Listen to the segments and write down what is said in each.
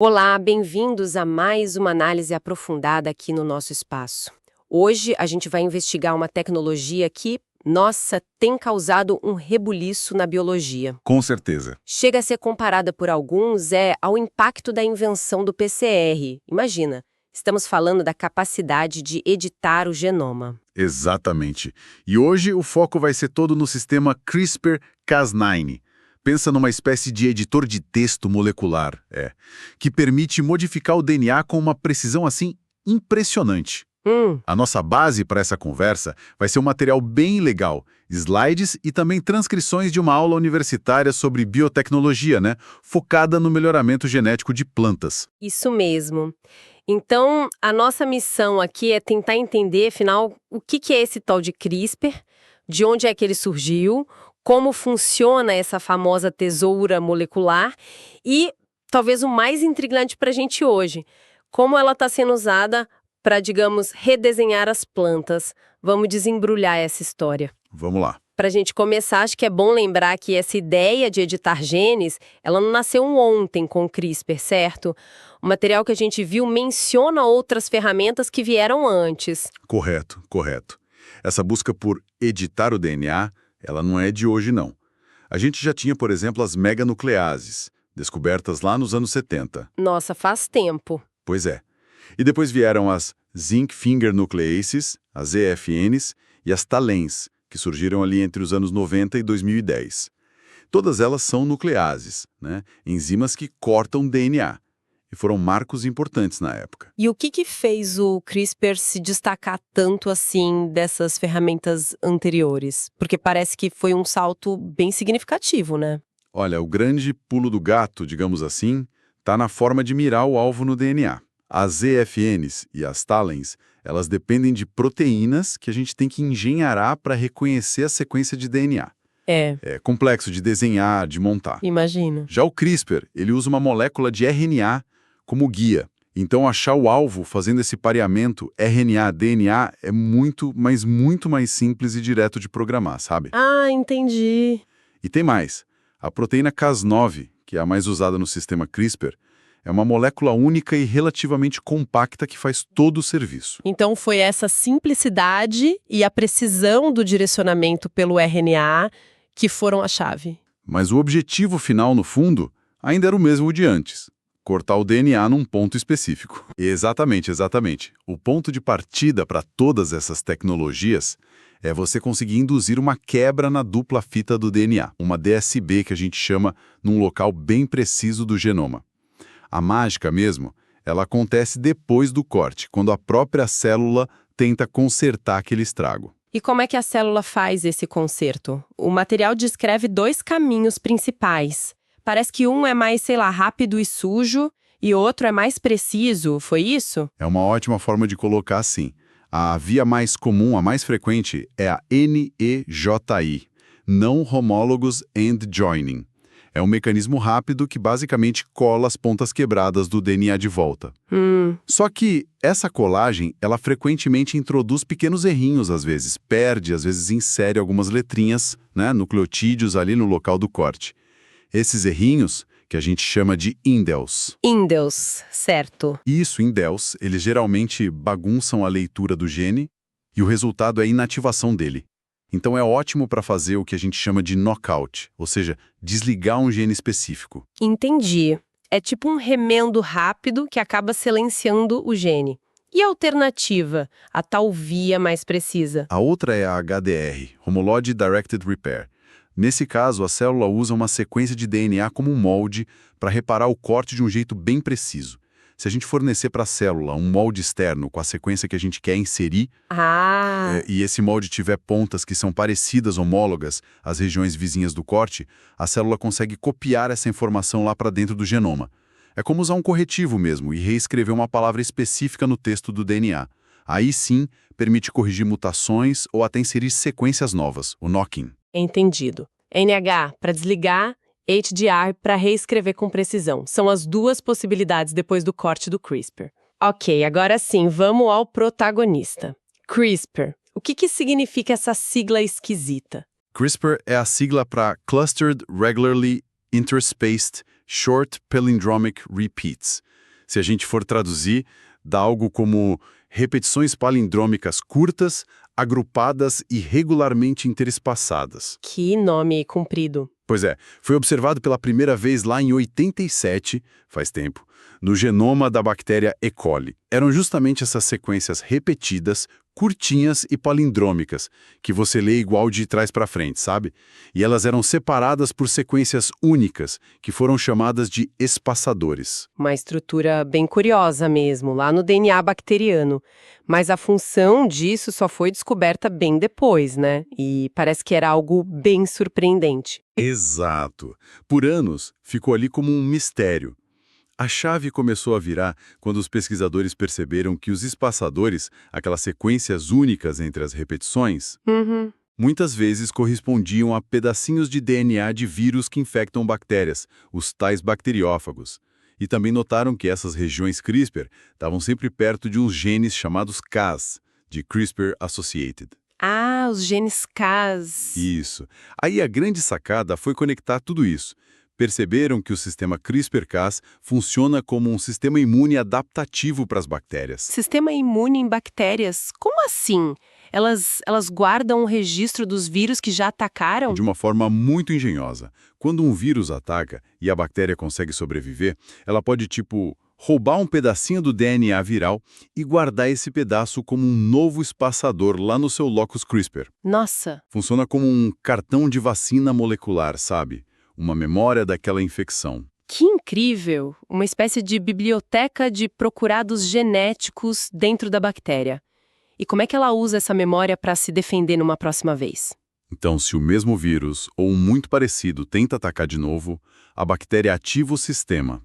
Olá, bem-vindos a mais uma análise aprofundada aqui no nosso espaço. Hoje a gente vai investigar uma tecnologia que, nossa, tem causado um rebuliço na biologia. Com certeza. Chega a ser comparada por alguns ao impacto da invenção do PCR. Imagina, estamos falando da capacidade de editar o genoma. Exatamente. E hoje o foco vai ser todo no sistema CRISPR-Cas9. Pensa numa espécie de editor de texto molecular, que permite modificar o DNA com uma precisão assim impressionante. A nossa base para essa conversa vai ser um material bem legal, slides e também transcrições de uma aula universitária sobre biotecnologia, focada no melhoramento genético de plantas. Isso mesmo. Então, a nossa missão aqui é tentar entender, afinal, o que é esse tal de CRISPR, de onde é que ele surgiu, como funciona essa famosa tesoura molecular e, talvez o mais intrigante para a gente hoje, como ela está sendo usada para, digamos, redesenhar as plantas. Vamos desembrulhar essa história. Vamos lá. Para a gente começar, acho que é bom lembrar que essa ideia de editar genes, ela não nasceu ontem com o CRISPR, certo? O material que a gente viu menciona outras ferramentas que vieram antes. Correto, correto. Essa busca por editar o DNA, ela não é de hoje, não. A gente já tinha, por exemplo, as meganucleases, descobertas lá nos anos 70. Nossa, faz tempo. Pois é. E depois vieram as Zinc Finger Nucleases, as ZFNs, e as TALENs, que surgiram ali entre os anos 90 e 2010. Todas elas são nucleases, enzimas que cortam DNA, e foram marcos importantes na época. E o que fez o CRISPR se destacar tanto assim dessas ferramentas anteriores? Porque parece que foi um salto bem significativo, né? Olha, o grande pulo do gato, digamos assim, está na forma de mirar o alvo no DNA. As ZFNs e as TALENs, elas dependem de proteínas que a gente tem que engenheirar para reconhecer a sequência de DNA. É complexo de desenhar, de montar. Imagina. Já o CRISPR, ele usa uma molécula de RNA como guia. Então, achar o alvo fazendo esse pareamento RNA-DNA é muito, mas muito mais simples e direto de programar, sabe? Ah, entendi. E tem mais. A proteína Cas9, que é a mais usada no sistema CRISPR, é uma molécula única e relativamente compacta que faz todo o serviço. Então foi essa simplicidade e a precisão do direcionamento pelo RNA que foram a chave. Mas o objetivo final, no fundo, ainda era o mesmo de antes. Cortar o DNA num ponto específico. Exatamente, exatamente. O ponto de partida para todas essas tecnologias é você conseguir induzir uma quebra na dupla fita do DNA, uma DSB que a gente chama num local bem preciso do genoma. A mágica mesmo, ela acontece depois do corte, quando a própria célula tenta consertar aquele estrago. E como é que a célula faz esse conserto? O material descreve dois caminhos principais. Parece que um é mais, rápido e sujo, e outro é mais preciso, foi isso? É uma ótima forma de colocar assim. A via mais comum, a mais frequente, é a NEJI, Não Homologous End Joining. É um mecanismo rápido que basicamente cola as pontas quebradas do DNA de volta. Só que essa colagem, ela frequentemente introduz pequenos errinhos às vezes, perde, às vezes insere algumas letrinhas, nucleotídeos ali no local do corte. Esses errinhos, que a gente chama de indels. Indels, certo. Isso, indels, eles geralmente bagunçam a leitura do gene e o resultado é a inativação dele. Então é ótimo para fazer o que a gente chama de knockout, ou seja, desligar um gene específico. Entendi. É tipo um remendo rápido que acaba silenciando o gene. E a alternativa, a tal via mais precisa? A outra é a HDR, Homology Directed Repair. Nesse caso, a célula usa uma sequência de DNA como um molde para reparar o corte de um jeito bem preciso. Se a gente fornecer para a célula um molde externo com a sequência que a gente quer inserir, e esse molde tiver pontas que são parecidas, homólogas, às regiões vizinhas do corte, a célula consegue copiar essa informação lá para dentro do genoma. É como usar um corretivo mesmo e reescrever uma palavra específica no texto do DNA. Aí sim, permite corrigir mutações ou até inserir sequências novas, o knocking. Entendido. NH para desligar, HDR para reescrever com precisão. São as duas possibilidades depois do corte do CRISPR. Ok, agora sim, vamos ao protagonista. CRISPR. O que significa essa sigla esquisita? CRISPR é a sigla para Clustered Regularly Interspaced Short Palindromic Repeats. Se a gente for traduzir, dá algo como repetições palindrômicas curtas, agrupadas e regularmente interespaçadas. Que nome comprido. Pois é, foi observado pela primeira vez lá em 87, faz tempo, no genoma da bactéria E. coli. Eram justamente essas sequências repetidas, curtinhas e palindrômicas, que você lê igual de trás para frente, sabe? E elas eram separadas por sequências únicas, que foram chamadas de espaçadores. Uma estrutura bem curiosa mesmo, lá no DNA bacteriano. Mas a função disso só foi descoberta bem depois, né? E parece que era algo bem surpreendente. Exato. Por anos, ficou ali como um mistério. A chave começou a virar quando os pesquisadores perceberam que os espaçadores, aquelas sequências únicas entre as repetições, Uhum. muitas vezes correspondiam a pedacinhos de DNA de vírus que infectam bactérias, os tais bacteriófagos. E também notaram que essas regiões CRISPR estavam sempre perto de uns genes chamados Cas, de CRISPR-associated. Ah, os genes Cas. Isso. Aí a grande sacada foi conectar tudo isso. Perceberam que o sistema CRISPR-Cas funciona como um sistema imune adaptativo para as bactérias. Sistema imune em bactérias? Como assim? Elas guardam o registro dos vírus que já atacaram? De uma forma muito engenhosa. Quando um vírus ataca e a bactéria consegue sobreviver, ela pode, roubar um pedacinho do DNA viral e guardar esse pedaço como um novo espaçador lá no seu locus CRISPR. Nossa! Funciona como um cartão de vacina molecular, sabe? Uma memória daquela infecção. Que incrível! Uma espécie de biblioteca de procurados genéticos dentro da bactéria. E como é que ela usa essa memória para se defender numa próxima vez? Então, se o mesmo vírus, ou um muito parecido, tenta atacar de novo, a bactéria ativa o sistema.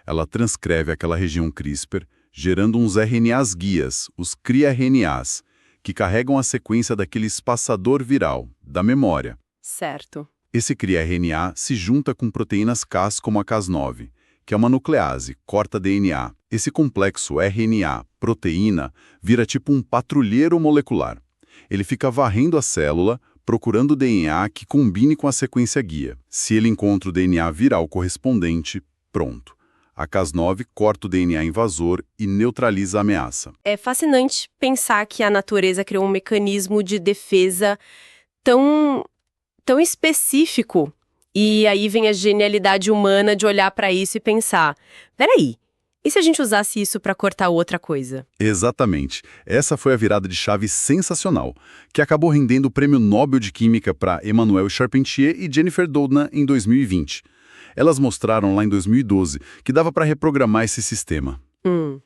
Ela transcreve aquela região CRISPR, gerando uns RNAs guias, os cRNAs, que carregam a sequência daquele espaçador viral, da memória. Certo. Esse cRNA se junta com proteínas Cas como a Cas9, que é uma nuclease, corta DNA. Esse complexo RNA-proteína vira tipo um patrulheiro molecular. Ele fica varrendo a célula, procurando o DNA que combine com a sequência guia. Se ele encontra o DNA viral correspondente, pronto. A Cas9 corta o DNA invasor e neutraliza a ameaça. É fascinante pensar que a natureza criou um mecanismo de defesa tão específico. E aí vem a genialidade humana de olhar para isso e pensar, peraí, e se a gente usasse isso para cortar outra coisa? Exatamente. Essa foi a virada de chave sensacional, que acabou rendendo o Prêmio Nobel de Química para Emmanuel Charpentier e Jennifer Doudna em 2020. Elas mostraram lá em 2012 que dava para reprogramar esse sistema.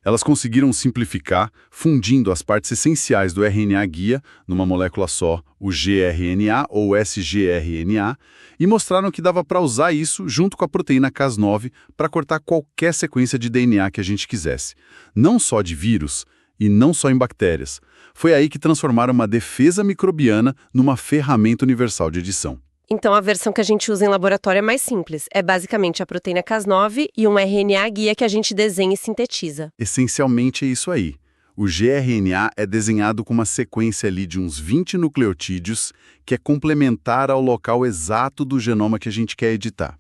Elas conseguiram simplificar, fundindo as partes essenciais do RNA guia numa molécula só, o gRNA ou sgRNA, e mostraram que dava para usar isso junto com a proteína Cas9 para cortar qualquer sequência de DNA que a gente quisesse. Não só de vírus e não só em bactérias. Foi aí que transformaram uma defesa microbiana numa ferramenta universal de edição. Então, a versão que a gente usa em laboratório é mais simples. É basicamente a proteína Cas9 e um RNA guia que a gente desenha e sintetiza. Essencialmente é isso aí. O gRNA é desenhado com uma sequência ali de uns 20 nucleotídeos que é complementar ao local exato do genoma que a gente quer editar.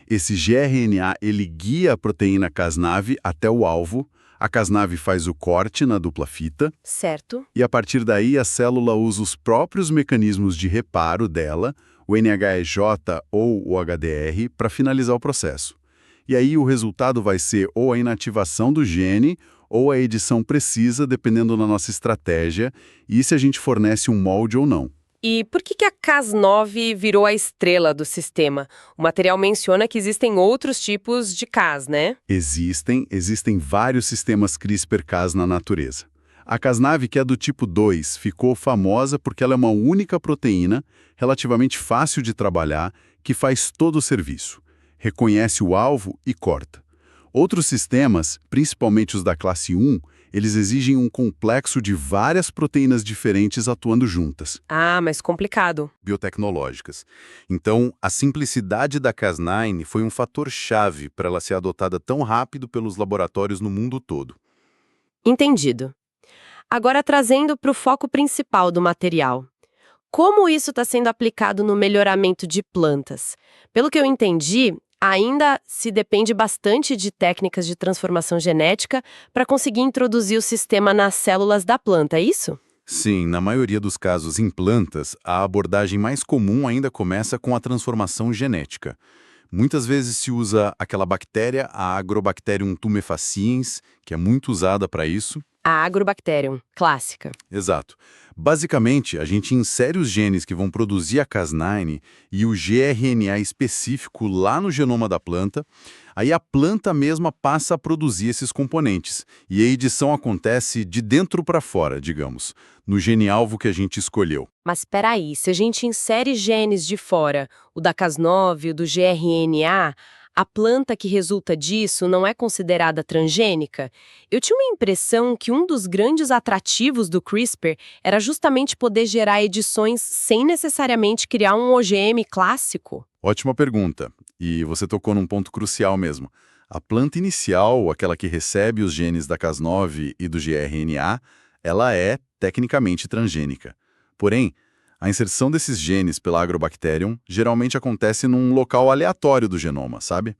Esse gRNA, ele guia a proteína Cas9 até o alvo, a Cas9 faz o corte na dupla fita. Certo. E a partir daí a célula usa os próprios mecanismos de reparo dela, o NHEJ ou o HDR, para finalizar o processo. E aí o resultado vai ser ou a inativação do gene ou a edição precisa, dependendo da nossa estratégia, e se a gente fornece um molde ou não. E por que a Cas9 virou a estrela do sistema? O material menciona que existem outros tipos de Cas, né? Existem vários sistemas CRISPR-Cas na natureza. A Cas9, que é do tipo 2, ficou famosa porque ela é uma única proteína, relativamente fácil de trabalhar, que faz todo o serviço. Reconhece o alvo e corta. Outros sistemas, principalmente os da classe 1, eles exigem um complexo de várias proteínas diferentes atuando juntas. Ah, mas complicado. Biotecnológicas. Então, a simplicidade da Cas9 foi um fator-chave para ela ser adotada tão rápido pelos laboratórios no mundo todo. Entendido. Agora, trazendo para o foco principal do material. Como isso está sendo aplicado no melhoramento de plantas? Pelo que eu entendi, Ainda se depende bastante de técnicas de transformação genética para conseguir introduzir o sistema nas células da planta, é isso? Sim, na maioria dos casos em plantas, a abordagem mais comum ainda começa com a transformação genética. Muitas vezes se usa aquela bactéria, a Agrobacterium tumefaciens, que é muito usada para isso. A Agrobacterium, clássica. Exato. Basicamente, a gente insere os genes que vão produzir a Cas9 e o gRNA específico lá no genoma da planta, aí a planta mesma passa a produzir esses componentes, e a edição acontece de dentro para fora, digamos, no gene-alvo que a gente escolheu. Mas espera aí, se a gente insere genes de fora, o da Cas9 e o do gRNA, a planta que resulta disso não é considerada transgênica? Eu tinha uma impressão que um dos grandes atrativos do CRISPR era justamente poder gerar edições sem necessariamente criar um OGM clássico. Ótima pergunta. E você tocou num ponto crucial mesmo. A planta inicial, aquela que recebe os genes da Cas9 e do gRNA, ela é tecnicamente transgênica. Porém, a inserção desses genes pela Agrobacterium geralmente acontece num local aleatório do genoma, sabe?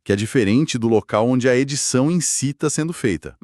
Que é diferente do local onde a edição em si está sendo feita.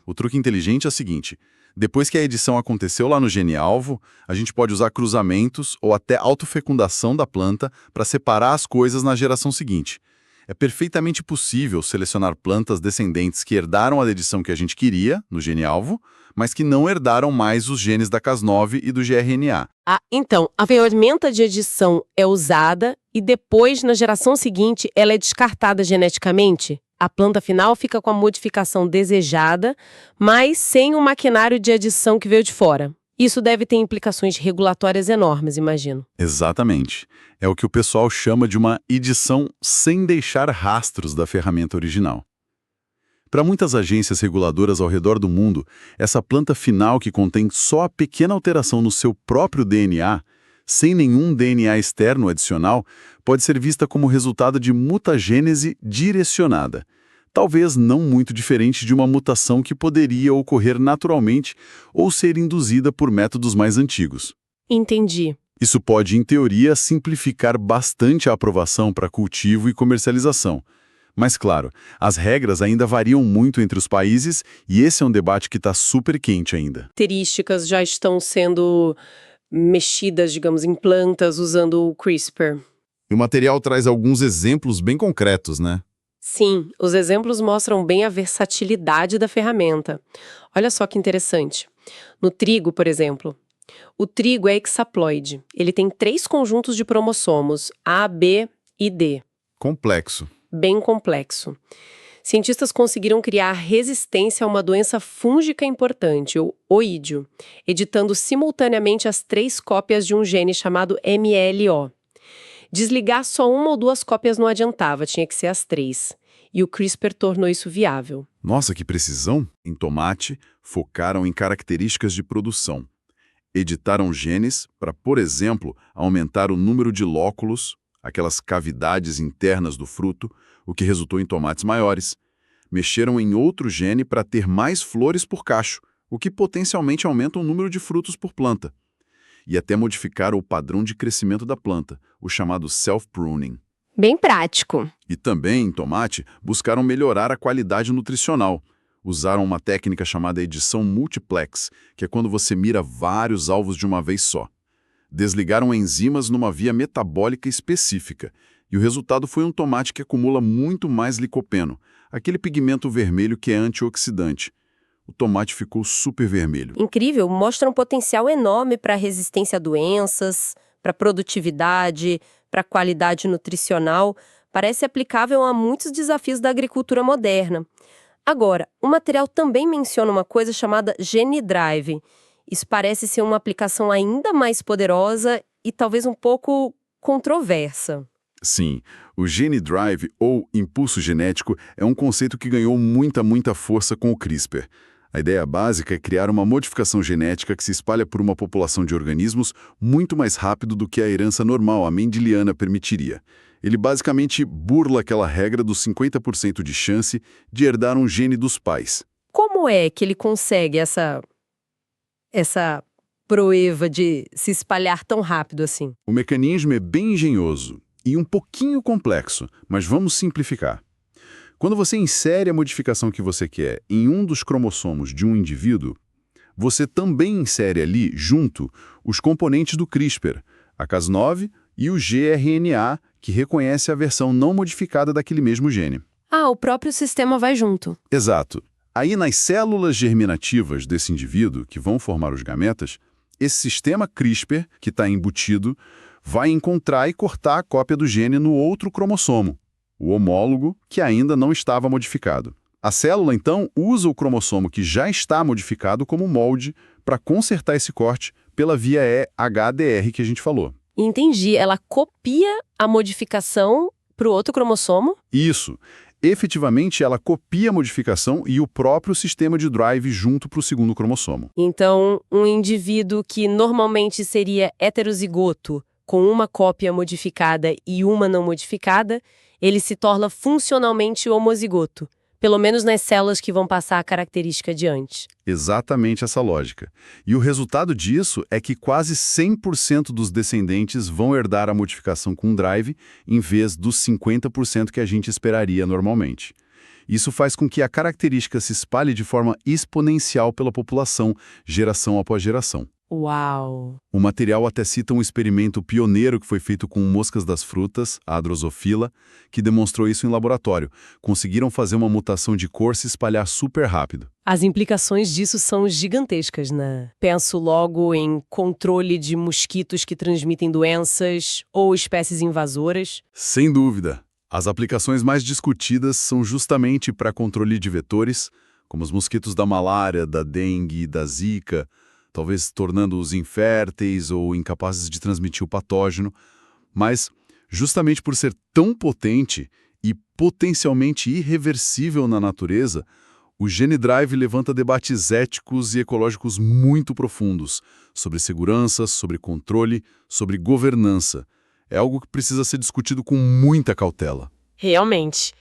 O truque inteligente é o seguinte: depois que a edição aconteceu lá no gene-alvo, a gente pode usar cruzamentos ou até autofecundação da planta para separar as coisas na geração seguinte. É perfeitamente possível selecionar plantas descendentes que herdaram a edição que a gente queria, no gene-alvo, mas que não herdaram mais os genes da Cas9 e do gRNA. Ah, então, a ferramenta de edição é usada e depois, na geração seguinte, ela é descartada geneticamente? A planta final fica com a modificação desejada, mas sem o maquinário de edição que veio de fora. Isso deve ter implicações regulatórias enormes, imagino. Exatamente. É o que o pessoal chama de uma edição sem deixar rastros da ferramenta original. Para muitas agências reguladoras ao redor do mundo, essa planta final que contém só a pequena alteração no seu próprio DNA, sem nenhum DNA externo adicional, pode ser vista como resultado de mutagênese direcionada. Talvez não muito diferente de uma mutação que poderia ocorrer naturalmente ou ser induzida por métodos mais antigos. Entendi. Isso pode, em teoria, simplificar bastante a aprovação para cultivo e comercialização. Mas, claro, as regras ainda variam muito entre os países e esse é um debate que está super quente ainda. Características já estão sendo mexidas, digamos, em plantas usando o CRISPR. E o material traz alguns exemplos bem concretos, né? Sim, os exemplos mostram bem a versatilidade da ferramenta. Olha só que interessante. No trigo, por exemplo, o trigo é hexaploide. Ele tem 3 conjuntos de cromossomos, A, B e D. Complexo. Bem complexo. Cientistas conseguiram criar resistência a uma doença fúngica importante, o oídio, editando simultaneamente as 3 cópias de um gene chamado MLO. Desligar só 1 ou 2 cópias não adiantava, tinha que ser as 3. E o CRISPR tornou isso viável. Nossa, que precisão! Em tomate, focaram em características de produção. Editaram genes para, por exemplo, aumentar o número de lóculos, aquelas cavidades internas do fruto, o que resultou em tomates maiores. Mexeram em outro gene para ter mais flores por cacho, o que potencialmente aumenta o número de frutos por planta. E até modificaram o padrão de crescimento da planta, o chamado self-pruning. Bem prático. E também, em tomate, buscaram melhorar a qualidade nutricional. Usaram uma técnica chamada edição multiplex, que é quando você mira vários alvos de uma vez só. Desligaram enzimas numa via metabólica específica, e o resultado foi um tomate que acumula muito mais licopeno, aquele pigmento vermelho que é antioxidante. O tomate ficou super vermelho. Incrível, mostra um potencial enorme para resistência a doenças, para produtividade, para qualidade nutricional. Parece aplicável a muitos desafios da agricultura moderna. Agora, o material também menciona uma coisa chamada Gene Drive. Isso parece ser uma aplicação ainda mais poderosa e talvez um pouco controversa. Sim, o Gene Drive, ou impulso genético, é um conceito que ganhou muita força com o CRISPR. A ideia básica é criar uma modificação genética que se espalha por uma população de organismos muito mais rápido do que a herança normal, a mendeliana, permitiria. Ele basicamente burla aquela regra dos 50% de chance de herdar um gene dos pais. Como é que ele consegue essa proeza de se espalhar tão rápido assim? O mecanismo é bem engenhoso. e um pouquinho complexo, mas vamos simplificar. Quando você insere a modificação que você quer em um dos cromossomos de um indivíduo, você também insere ali, junto, os componentes do CRISPR, a Cas9 e o gRNA, que reconhece a versão não modificada daquele mesmo gene. Ah, o próprio sistema vai junto. Exato. Aí, nas células germinativas desse indivíduo, que vão formar os gametas, esse sistema CRISPR, que está embutido, vai encontrar e cortar a cópia do gene no outro cromossomo, o homólogo, que ainda não estava modificado. A célula, então, usa o cromossomo que já está modificado como molde para consertar esse corte pela via HDR que a gente falou. Entendi. Ela copia a modificação para o outro cromossomo? Isso. Efetivamente, ela copia a modificação e o próprio sistema de drive junto para o segundo cromossomo. Então, um indivíduo que normalmente seria heterozigoto, com uma cópia modificada e uma não modificada, ele se torna funcionalmente homozigoto, pelo menos nas células que vão passar a característica adiante. Exatamente essa lógica. E o resultado disso é que quase 100% dos descendentes vão herdar a modificação com drive, em vez dos 50% que a gente esperaria normalmente. Isso faz com que a característica se espalhe de forma exponencial pela população, geração após geração. Uau! O material até cita um experimento pioneiro que foi feito com moscas das frutas, a Drosophila, que demonstrou isso em laboratório. Conseguiram fazer uma mutação de cor se espalhar super rápido. As implicações disso são gigantescas, né? Penso logo em controle de mosquitos que transmitem doenças ou espécies invasoras. Sem dúvida. As aplicações mais discutidas são justamente para controle de vetores, como os mosquitos da malária, da dengue e da zika, talvez tornando-os inférteis ou incapazes de transmitir o patógeno, mas justamente por ser tão potente e potencialmente irreversível na natureza, o GeneDrive levanta debates éticos e ecológicos muito profundos sobre segurança, sobre controle, sobre governança. É algo que precisa ser discutido com muita cautela. Realmente.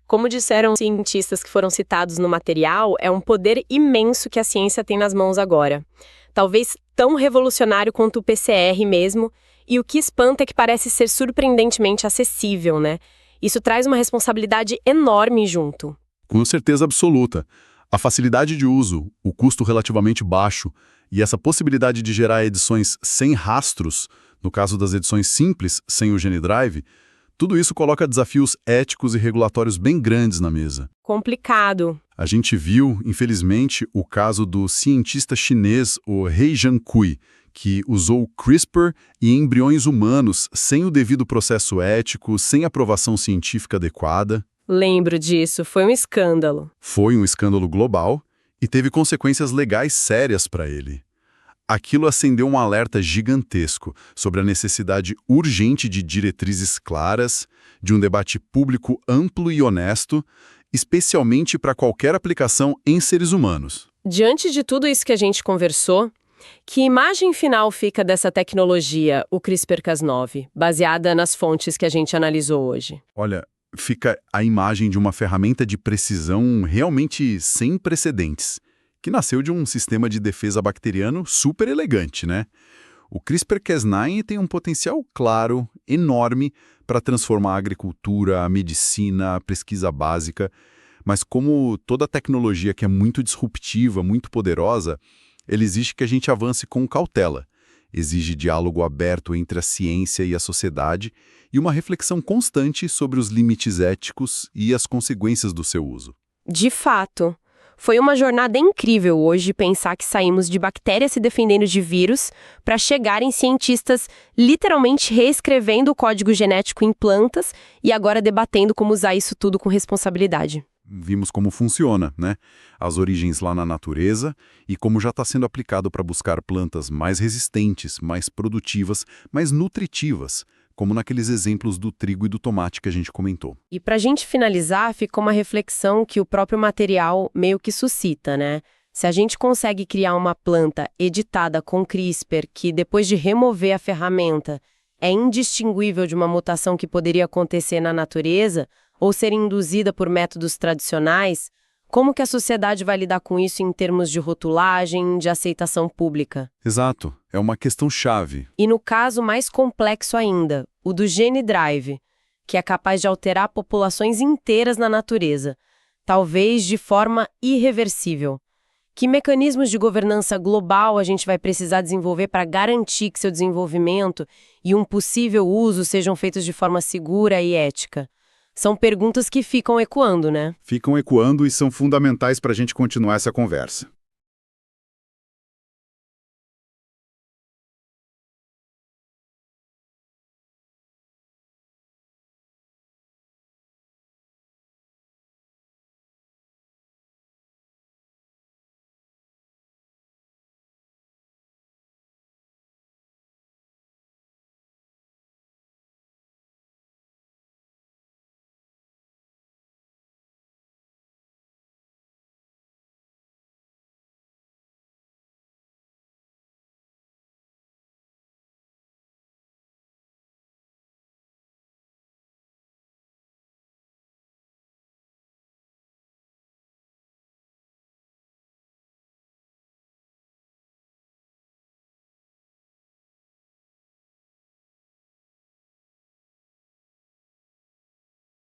Como disseram cientistas que foram citados no material, é um poder imenso que a ciência tem nas mãos agora. Talvez tão revolucionário quanto o PCR mesmo, e o que espanta é que parece ser surpreendentemente acessível, né? Isso traz uma responsabilidade enorme junto. Com certeza absoluta. A facilidade de uso, o custo relativamente baixo e essa possibilidade de gerar edições sem rastros, no caso das edições simples, sem o GeneDrive, tudo isso coloca desafios éticos e regulatórios bem grandes na mesa. Complicado. A gente viu, infelizmente, o caso do cientista chinês, o He Jiankui, que usou CRISPR e embriões humanos sem o devido processo ético, sem aprovação científica adequada. Lembro disso, foi um escândalo. Foi um escândalo global e teve consequências legais sérias para ele. Aquilo acendeu um alerta gigantesco sobre a necessidade urgente de diretrizes claras, de um debate público amplo e honesto, especialmente para qualquer aplicação em seres humanos. Diante de tudo isso que a gente conversou, que imagem final fica dessa tecnologia, o CRISPR-Cas9, baseada nas fontes que a gente analisou hoje? Olha, fica a imagem de uma ferramenta de precisão realmente sem precedentes, que nasceu de um sistema de defesa bacteriano super elegante, né? O CRISPR-Cas9 tem um potencial claro, enorme, para transformar a agricultura, a medicina, a pesquisa básica, mas como toda tecnologia que é muito disruptiva, muito poderosa, ele exige que a gente avance com cautela. Exige diálogo aberto entre a ciência e a sociedade e uma reflexão constante sobre os limites éticos e as consequências do seu uso. De fato. Foi uma jornada incrível hoje pensar que saímos de bactérias se defendendo de vírus para chegar em cientistas literalmente reescrevendo o código genético em plantas e agora debatendo como usar isso tudo com responsabilidade. Vimos como funciona, né? As origens lá na natureza e como já está sendo aplicado para buscar plantas mais resistentes, mais produtivas, mais nutritivas, como naqueles exemplos do trigo e do tomate que a gente comentou. E para a gente finalizar, ficou uma reflexão que o próprio material meio que suscita, né? Se a gente consegue criar uma planta editada com CRISPR que, depois de remover a ferramenta, é indistinguível de uma mutação que poderia acontecer na natureza ou ser induzida por métodos tradicionais, como que a sociedade vai lidar com isso em termos de rotulagem, de aceitação pública? Exato, é uma questão chave. E no caso mais complexo ainda, o do GeneDrive, que é capaz de alterar populações inteiras na natureza, talvez de forma irreversível. Que mecanismos de governança global a gente vai precisar desenvolver para garantir que seu desenvolvimento e um possível uso sejam feitos de forma segura e ética? São perguntas que ficam ecoando, né? Ficam ecoando e são fundamentais para a gente continuar essa conversa.